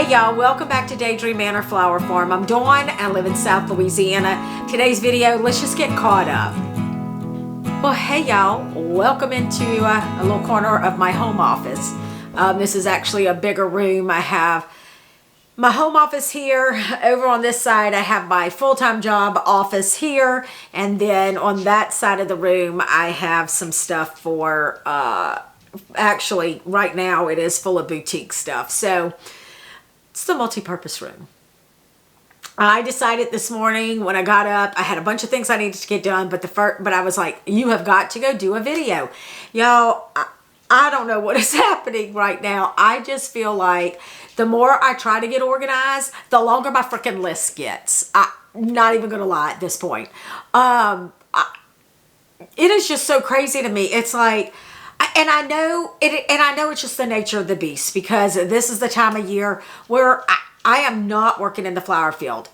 Hey y'all, welcome back to Daydream Manor Flower Farm. I'm Dawn and I live in South Louisiana. Today's video, let's just get caught up. Well, hey y'all, welcome into a little corner of my home office. This is actually a bigger room. I have my home office here. Over on this side, I have my full-time job office here. And then on that side of the room, I have some stuff for, actually right now it is full of boutique stuff. So it's the multi-purpose room. I decided this morning when I got up, I had a bunch of things I needed to get done, but I was like, you have got to go do a video. Y'all, I don't know what is happening right now. I just feel like the more I try to get organized, the longer my freaking list gets. I'm not even going to lie at this point. It is just so crazy to me. It's like, and I know it's just the nature of the beast, because this is the time of year where I am not working in the flower field.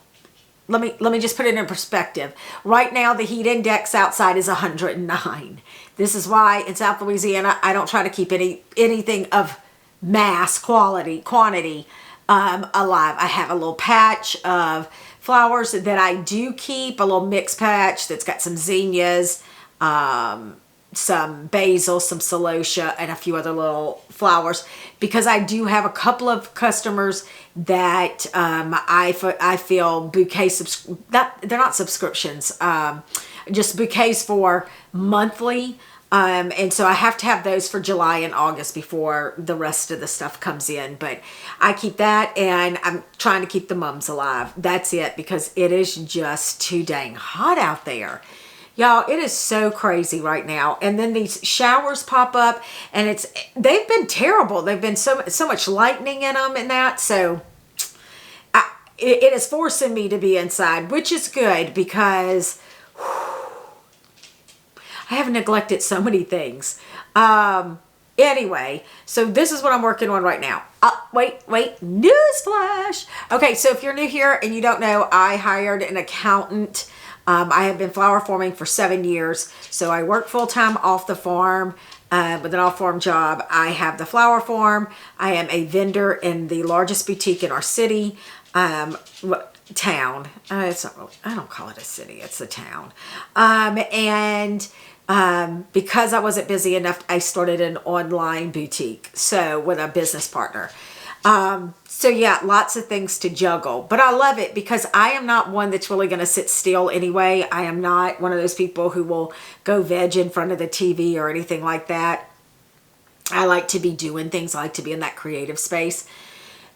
Let me just put it in perspective. Right now, the heat index outside is 109. This is why in South Louisiana, I don't try to keep anything of mass quantity alive. I have a little patch of flowers that I do keep, a little mixed patch that's got some zinnias, some basil, some celosia, and a few other little flowers, because I do have a couple of customers that I feel bouquets, they're not subscriptions, just bouquets for monthly, and so I have to have those for July and August before the rest of the stuff comes in. But I keep that, and I'm trying to keep the mums alive. That's it, because it is just too dang hot out there. Y'all, it is so crazy right now. And then these showers pop up, and they've been terrible. They've been so much lightning in them and that. So it is forcing me to be inside, which is good, because I have neglected so many things. Anyway, so this is what I'm working on right now. Wait, newsflash. Okay, so if you're new here and you don't know, I hired an accountant. I have been flower farming for 7 years, so I work full-time off the farm with an off-farm job. I have the flower farm. I am a vendor in the largest boutique in our city, town. It's not really, I don't call it a city, it's a town. Because I wasn't busy enough, I started an online boutique, so with a business partner. So yeah, lots of things to juggle, but I love it because I am not one that's really going to sit still anyway. I am not one of those people who will go veg in front of the TV or anything like that. I like to be doing things. I like to be in that creative space.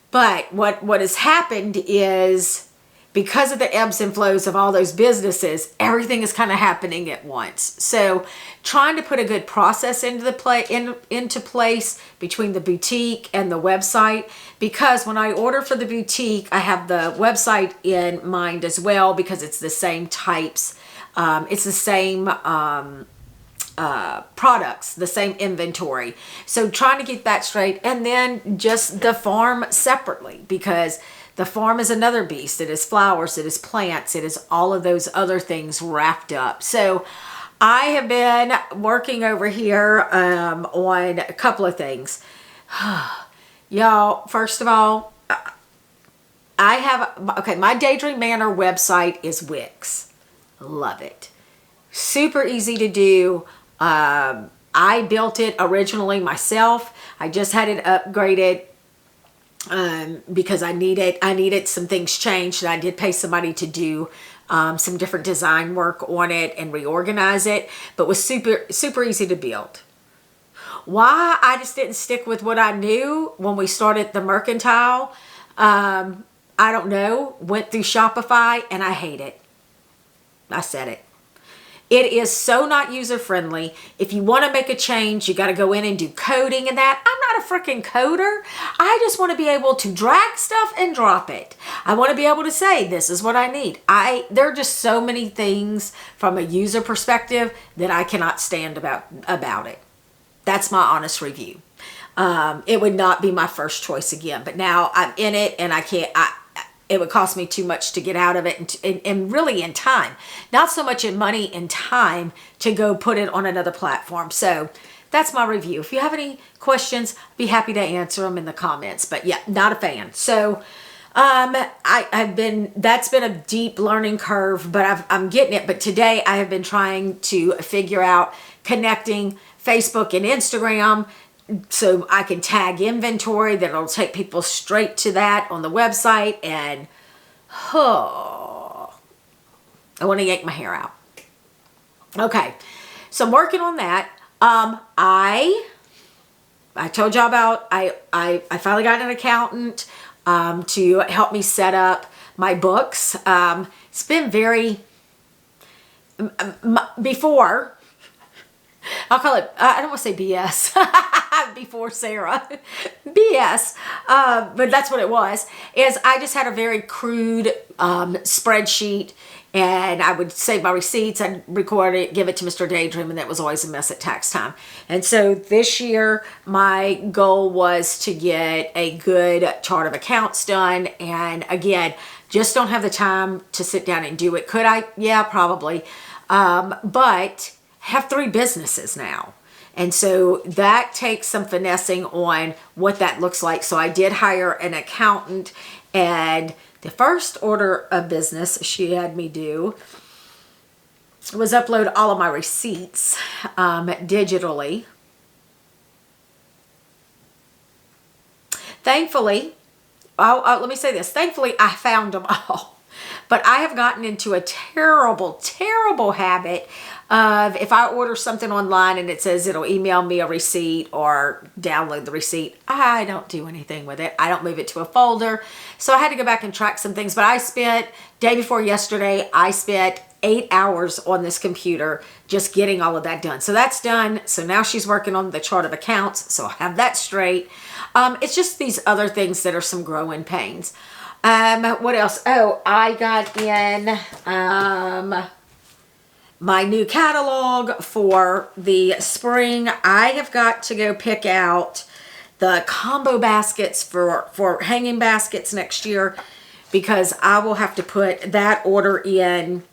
But what has happened is, because of the ebbs and flows of all those businesses, everything is kind of happening at once. So trying to put a good process into place between the boutique and the website, because when I order for the boutique, I have the website in mind as well, because it's the same types, it's the same products, the same inventory. So trying to get that straight, and then just the farm separately, because the farm is another beast. It is flowers, it is plants, it is all of those other things wrapped up. So I have been working over here on a couple of things. Y'all, first of all, my Daydream Manor website is Wix. Love it. Super easy to do. I built it originally myself. I just had it upgraded because I needed some things changed, and I did pay somebody to do some different design work on it and reorganize it, but was super easy to build. Why I just didn't stick with what I knew when we started the mercantile, I don't know. Went through Shopify and I hate it. I said it. It is so not user-friendly. If you want to make a change, you got to go in and do coding and that. I'm not a freaking coder. I just want to be able to drag stuff and drop it. I want to be able to say, this is what I need. There are just so many things from a user perspective that I cannot stand about it. That's my honest review. It would not be my first choice again, but now I'm in it, and it would cost me too much to get out of it, and really in time. Not so much in money, in time to go put it on another platform. So that's my review. If you have any questions, be happy to answer them in the comments. But yeah, not a fan. So that's been a deep learning curve, but I'm getting it. But today I have been trying to figure out connecting Facebook and Instagram so I can tag inventory that'll take people straight to that on the website. And I want to yank my hair out. Okay, so I'm working on that. I told y'all about, I finally got an accountant to help me set up my books. It's been very, before, I'll call it, I don't want to say BS, before Sarah, BS, but that's what it was, is I just had a very crude spreadsheet, and I would save my receipts, I'd record it, give it to Mr. Daydream, and that was always a mess at tax time. And so this year, my goal was to get a good chart of accounts done, and again, just don't have the time to sit down and do it. Could I? Yeah, probably. But have 3 businesses now. And so that takes some finessing on what that looks like. So I did hire an accountant, and the first order of business she had me do was upload all of my receipts digitally. Thankfully, let me say this. Thankfully, I found them all. But I have gotten into a terrible, terrible habit of, if I order something online and it says it'll email me a receipt or download the receipt, I don't do anything with it. I don't move it to a folder. So I had to go back and track some things. But I spent, day before yesterday, I spent 8 hours on this computer just getting all of that done. So that's done. So now she's working on the chart of accounts. So I'll have that straight. It's just these other things that are some growing pains. What else? Oh, I got in my new catalog for the spring. I have got to go pick out the combo baskets for hanging baskets next year, because I will have to put that order in, I'm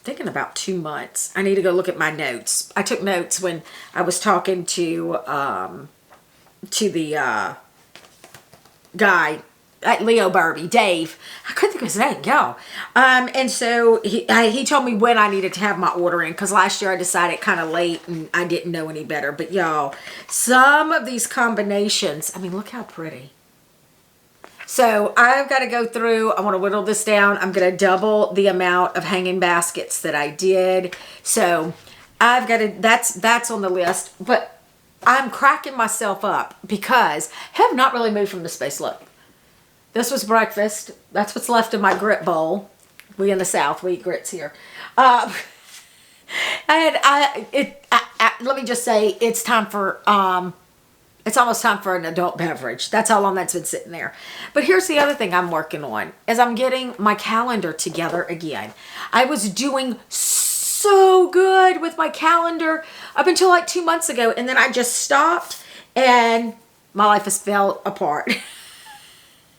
thinking about 2 months. I need to go look at my notes. I took notes when I was talking to the guy at Leo Barbie, Dave. I couldn't think of his name, y'all. And so he told me when I needed to have my order in, because last year I decided kind of late and I didn't know any better. But y'all, some of these combinations, I mean, look how pretty. So I've got to go through, I want to whittle this down. I'm going to double the amount of hanging baskets that I did. So I've got to, that's on the list. But I'm cracking myself up because I have not really moved from the space. Look. This was breakfast. That's what's left of my grit bowl. We in the South, we eat grits here. And let me just say, it's time for, it's almost time for an adult beverage. That's how long that's been sitting there. But here's the other thing I'm working on, is I'm getting my calendar together again. I was doing so good with my calendar up until like 2 months ago, and then I just stopped, and my life has fell apart.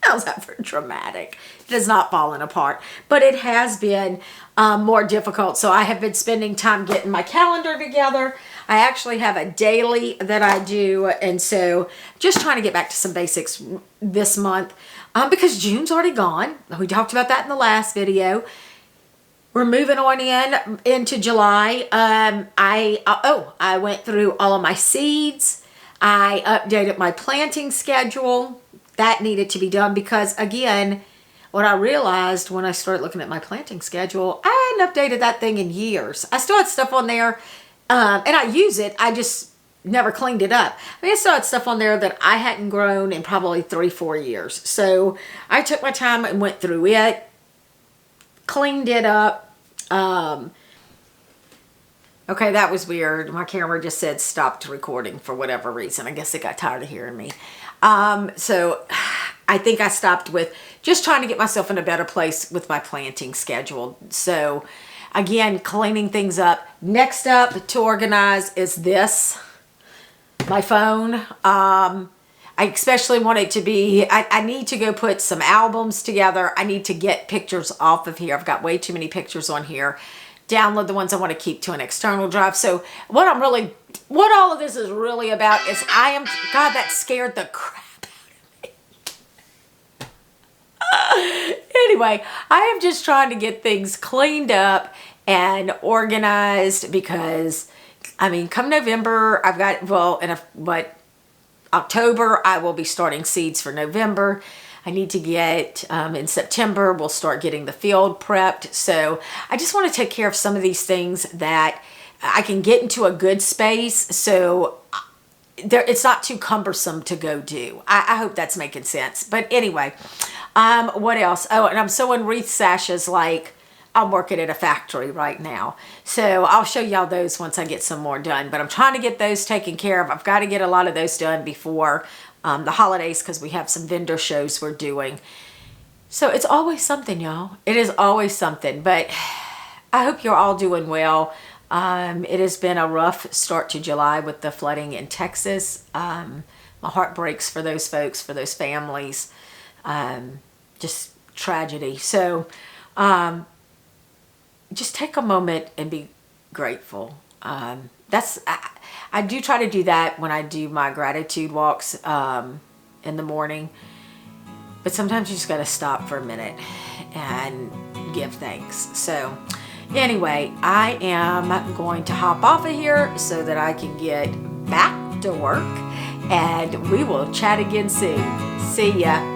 How's that for dramatic? It has not fallen apart, but it has been more difficult. So I have been spending time getting my calendar together. I actually have a daily that I do. And so just trying to get back to some basics this month because June's already gone. We talked about that in the last video. We're moving on into July. I went through all of my seeds. I updated my planting schedule. That needed to be done because, again, what I realized when I started looking at my planting schedule, I hadn't updated that thing in years. I still had stuff on there, and I use it. I just never cleaned it up. I mean, I still had stuff on there that I hadn't grown in probably 3-4 years. So I took my time and went through it, cleaned it up. Okay, that was weird. My camera just said stopped recording for whatever reason. I guess it got tired of hearing me. So I think I stopped with just trying to get myself in a better place with my planting schedule. So again, cleaning things up. Next up to organize is this, my phone. I especially want it to be, I need to go put some albums together. I need to get pictures off of here. I've got way too many pictures on here. download the ones I want to keep to an external drive. So what all of this is really about is God, that scared the crap anyway, I am just trying to get things cleaned up and organized because, I mean, come November, I've got, October, I will be starting seeds for November. I need to get, in September, we'll start getting the field prepped. So I just want to take care of some of these things that I can get into a good space. So it's not too cumbersome to go do. I hope that's making sense. But anyway, what else? Oh, and I'm sewing wreath sashes like I'm working at a factory right now. So I'll show y'all those once I get some more done. But I'm trying to get those taken care of. I've got to get a lot of those done before the holidays because we have some vendor shows we're doing. So it's always something, y'all. It is always something. But I hope you're all doing well. It has been a rough start to July with the flooding in Texas. My heart breaks for those folks, for those families. Just tragedy. So just take a moment and be grateful. I do try to do that when I do my gratitude walks in the morning. But sometimes you just got to stop for a minute and give thanks. So anyway, I am going to hop off of here so that I can get back to work. And we will chat again soon. See ya.